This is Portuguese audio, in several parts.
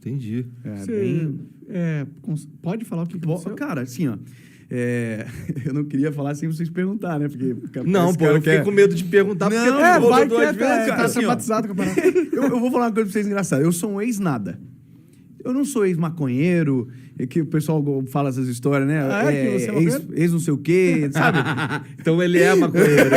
Entendi. Pode falar o que aconteceu? Cara, assim, ó. Eu não queria falar sem vocês perguntar, né? Porque Não, pô, eu fiquei com medo de perguntar, porque Não, tu falou vai duas que vezes. tá assim, ó. traumatizado com a parada. Eu vou falar uma coisa pra vocês engraçada. Eu sou um ex-nada. Eu não sou ex-maconheiro, que o pessoal fala essas histórias, né? Que você é maconheiro? Ex não sei o quê, sabe? Então ele é maconheiro.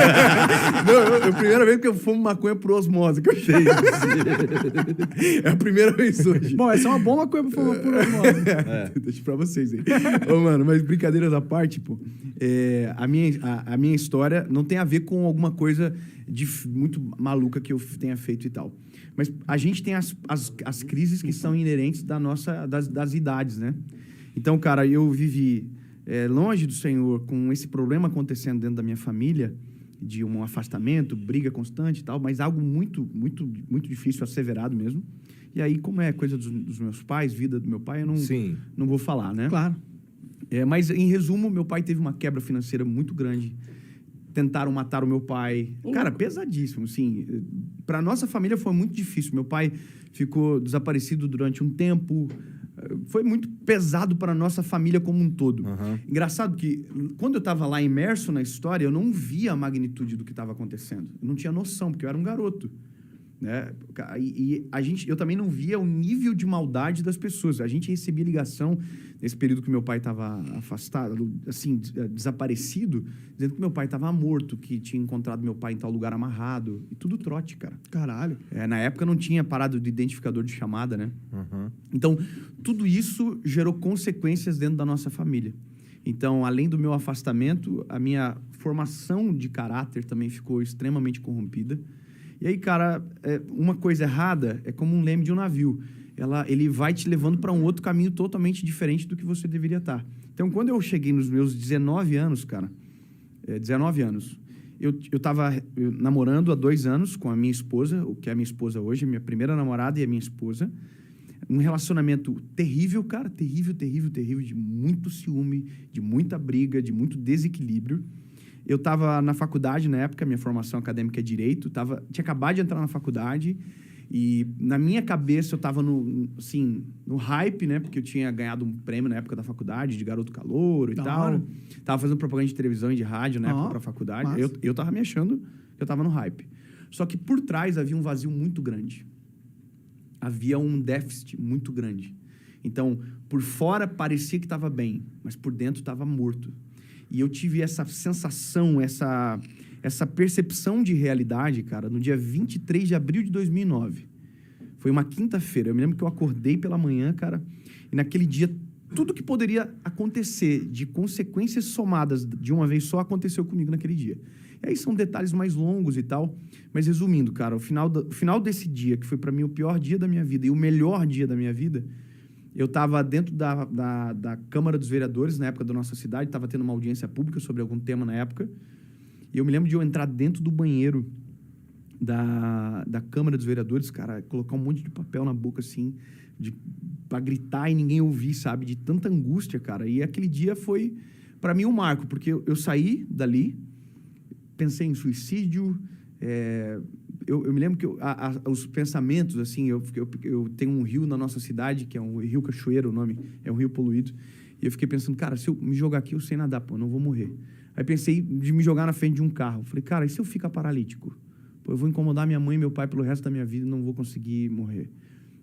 Não, a primeira vez que eu fumo maconha por osmose, que eu achei isso. É a primeira vez hoje. Bom, essa é uma bomba coisa pra falar por osmose. Deixa pra vocês aí. Ô, mano, mas brincadeiras à parte, pô. A minha história não tem a ver com alguma coisa muito maluca que eu tenha feito e tal. Mas a gente tem as crises que são inerentes das idades, né? Então, cara, eu vivi longe do Senhor, com esse problema acontecendo dentro da minha família, de um afastamento, briga constante e tal, mas algo muito, muito, muito difícil, asseverado mesmo. E aí, como é coisa dos meus pais, vida do meu pai, eu não vou falar, né? Claro. Mas, em resumo, meu pai teve uma quebra financeira muito grande. Tentaram matar o meu pai. Cara, pesadíssimo, assim. Para nossa família foi muito difícil. Meu pai ficou desaparecido durante um tempo. Foi muito pesado para nossa família como um todo. Uhum. Engraçado que, quando eu estava lá imerso na história, eu não via a magnitude do que estava acontecendo. Eu não tinha noção, porque eu era um garoto. Né? E eu também não via o nível de maldade das pessoas. A gente recebia ligação nesse período que meu pai estava afastado, assim, desaparecido, dizendo que meu pai estava morto, que tinha encontrado meu pai em tal lugar amarrado. E tudo trote, cara. Caralho. Na época não tinha parado de identificador de chamada, né? Uhum. Então, tudo isso gerou consequências dentro da nossa família. Então, além do meu afastamento, a minha formação de caráter também ficou extremamente corrompida. E aí, cara, uma coisa errada é como um leme de um navio. Ele vai te levando para um outro caminho totalmente diferente do que você deveria estar. Então, quando eu cheguei nos meus 19 anos, cara, 19 anos, eu estava namorando há 2 anos com a minha esposa, o que é a minha esposa hoje, minha primeira namorada e a minha esposa. Um relacionamento terrível, cara, terrível, terrível, terrível, de muito ciúme, de muita briga, de muito desequilíbrio. Eu estava na faculdade na época, minha formação acadêmica é Direito, tinha acabado de entrar na faculdade e na minha cabeça eu estava no hype, né? Porque eu tinha ganhado um prêmio na época da faculdade, de garoto calouro e tal. Tava fazendo propaganda de televisão e de rádio na época para a faculdade. Eu tava me achando que eu estava no hype. Só que por trás havia um vazio muito grande. Havia um déficit muito grande. Então, por fora parecia que estava bem, mas por dentro estava morto. E eu tive essa sensação, essa percepção de realidade, cara, no dia 23 de abril de 2009. Foi uma quinta-feira. Eu me lembro que eu acordei pela manhã, cara, e naquele dia, tudo que poderia acontecer de consequências somadas de uma vez só aconteceu comigo naquele dia. E aí são detalhes mais longos e tal, mas resumindo, cara, o final desse dia, que foi para mim o pior dia da minha vida e o melhor dia da minha vida, eu estava dentro da Câmara dos Vereadores, na época da nossa cidade, estava tendo uma audiência pública sobre algum tema na época, e eu me lembro de eu entrar dentro do banheiro da Câmara dos Vereadores, cara, colocar um monte de papel na boca, assim, para gritar e ninguém ouvir, sabe? De tanta angústia, cara. E aquele dia foi, para mim, um marco, porque eu saí dali, pensei em suicídio. Eu me lembro que os pensamentos, assim, eu tenho um rio na nossa cidade, que é um rio Cachoeira, o nome, é um rio poluído, e eu fiquei pensando, cara, se eu me jogar aqui, eu sei nadar, pô, eu não vou morrer. Aí pensei de me jogar na frente de um carro. Falei, cara, e se eu ficar paralítico? Pô, eu vou incomodar minha mãe e meu pai pelo resto da minha vida e não vou conseguir morrer.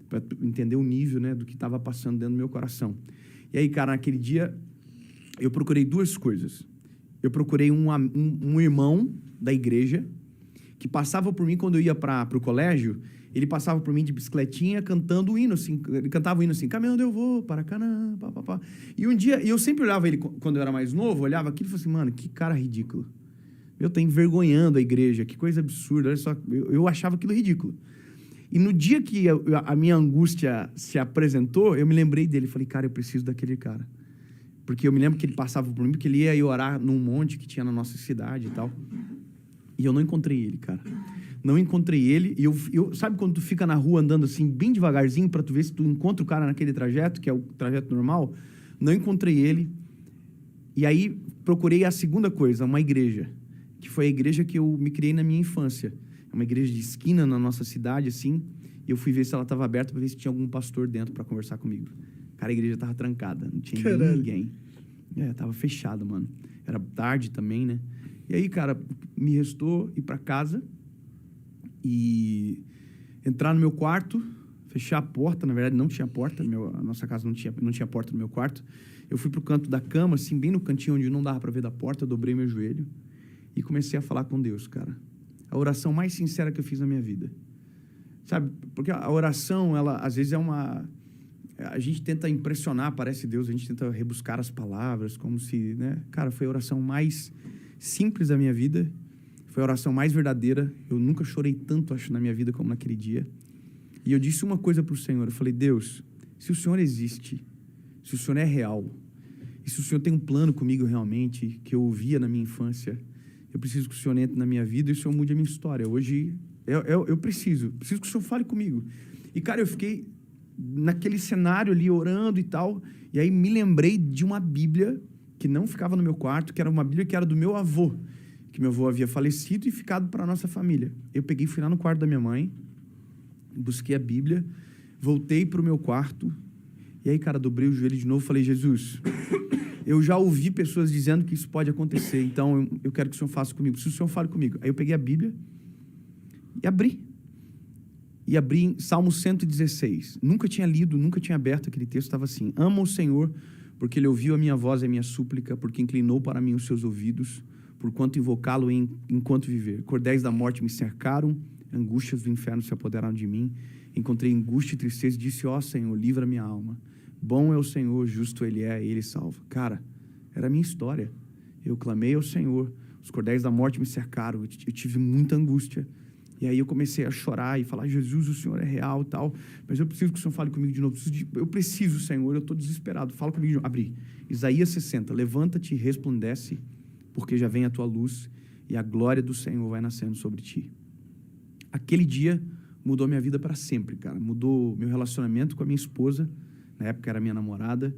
Para entender o nível, né, do que estava passando dentro do meu coração. E aí, cara, naquele dia, eu procurei 2 coisas. Eu procurei um irmão da igreja que passava por mim quando eu ia para o colégio. Ele passava por mim de bicicletinha cantando o hino, assim. Ele cantava o hino assim, caminhando eu vou para Canaã, papapá. E um dia, eu sempre olhava ele, quando eu era mais novo, olhava aquilo e falava assim, mano, que cara ridículo. Eu tô envergonhando a igreja, que coisa absurda. Olha só, eu achava aquilo ridículo. E no dia que a minha angústia se apresentou, eu me lembrei dele. Falei, cara, eu preciso daquele cara. Porque eu me lembro que ele passava por mim, porque ele ia ir orar num monte que tinha na nossa cidade e tal. E eu não encontrei ele, cara. Não encontrei ele. E eu sabe quando tu fica na rua andando assim, bem devagarzinho, para tu ver se tu encontra o cara naquele trajeto, que é o trajeto normal? Não encontrei ele. E aí procurei a segunda coisa, uma igreja. Que foi a igreja que eu me criei na minha infância. É uma igreja de esquina na nossa cidade, assim. E eu fui ver se ela estava aberta para ver se tinha algum pastor dentro para conversar comigo. Cara, a igreja tava trancada, não tinha ninguém. Tava fechada, mano. Era tarde também, né? E aí, cara, me restou ir para casa e entrar no meu quarto, fechar a porta. Na verdade, não tinha porta. A nossa casa não tinha porta no meu quarto. Eu fui pro canto da cama, assim, bem no cantinho onde não dava para ver da porta. Eu dobrei meu joelho e comecei a falar com Deus, cara. A oração mais sincera que eu fiz na minha vida. Sabe? Porque a oração, ela, às vezes, é uma... A gente tenta impressionar, parece Deus, a gente tenta rebuscar as palavras, como se, né? Cara, foi a oração mais simples da minha vida, foi a oração mais verdadeira. Eu nunca chorei tanto, acho, na minha vida como naquele dia. E eu disse uma coisa para o Senhor, eu falei, Deus, se o Senhor existe, se o Senhor é real, e se o Senhor tem um plano comigo realmente, que eu ouvia na minha infância, eu preciso que o Senhor entre na minha vida e o Senhor mude a minha história. Hoje, eu preciso que o Senhor fale comigo. E, cara, eu fiquei naquele cenário ali, orando e tal, e aí me lembrei de uma Bíblia que não ficava no meu quarto, que era uma Bíblia que era do meu avô, que meu avô havia falecido e ficado para a nossa família. Eu peguei, fui lá no quarto da minha mãe, busquei a Bíblia, voltei para o meu quarto, e aí, cara, dobrei o joelho de novo e falei, Jesus, eu já ouvi pessoas dizendo que isso pode acontecer, então eu quero que o Senhor faça comigo, se o Senhor fale comigo. Aí eu peguei a Bíblia e abri em Salmo 116. Nunca tinha lido, nunca tinha aberto aquele texto, estava assim, amo o Senhor, porque Ele ouviu a minha voz e a minha súplica, porque inclinou para mim os seus ouvidos, porquanto invocá-lo enquanto viver. Cordéis da morte me cercaram, angústias do inferno se apoderaram de mim, encontrei angústia e tristeza e disse, ó Senhor, livra minha alma. Bom é o Senhor, justo Ele é, Ele salva. Cara, era a minha história. Eu clamei ao Senhor, os cordéis da morte me cercaram, eu tive muita angústia. E aí eu comecei a chorar e falar, Jesus, o Senhor é real e tal, mas eu preciso que o Senhor fale comigo de novo. Eu preciso, Senhor, eu estou desesperado. Fala comigo de novo. Abri. Isaías 60. Levanta-te e resplandece, porque já vem a tua luz e a glória do Senhor vai nascendo sobre ti. Aquele dia mudou minha vida para sempre, cara. Mudou meu relacionamento com a minha esposa, na época era minha namorada,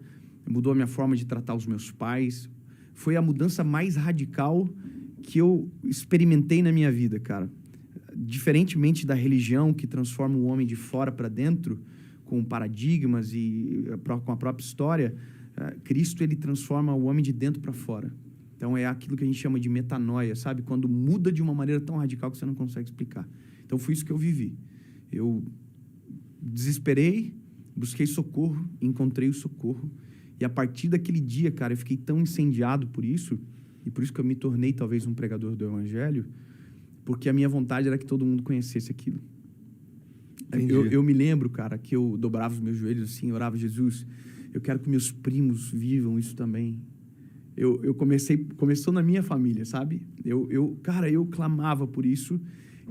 mudou a minha forma de tratar os meus pais. Foi a mudança mais radical que eu experimentei na minha vida, cara. Diferentemente da religião que transforma o homem de fora para dentro, com paradigmas e com a própria história, Cristo, ele transforma o homem de dentro para fora. Então, é aquilo que a gente chama de metanoia, sabe? Quando muda de uma maneira tão radical que você não consegue explicar. Então, foi isso que eu vivi. Eu desesperei, busquei socorro, encontrei o socorro. E a partir daquele dia, cara, eu fiquei tão incendiado por isso, e por isso que eu me tornei talvez um pregador do Evangelho, porque a minha vontade era que todo mundo conhecesse aquilo. Eu me lembro, cara, que eu dobrava os meus joelhos assim, orava, Jesus, eu quero que meus primos vivam isso também. Começou na minha família, sabe? Cara, eu clamava por isso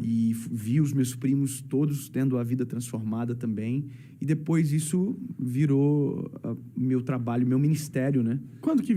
e vi os meus primos todos tendo a vida transformada também. E depois isso virou meu trabalho, meu ministério, né? Quando que